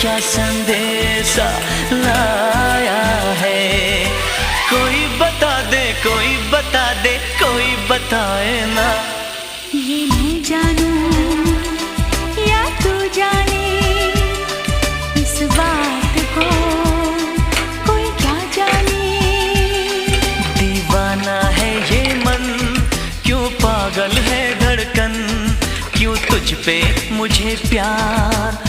क्या संदेशा लाया है। कोई बता दे, कोई बता दे, कोई बताए ना। ये मैं जानूं या तू जाने, इस बात को कोई क्या जाने। दीवाना है ये मन, क्यों पागल है धड़कन, क्यों तुझ पे मुझे प्यार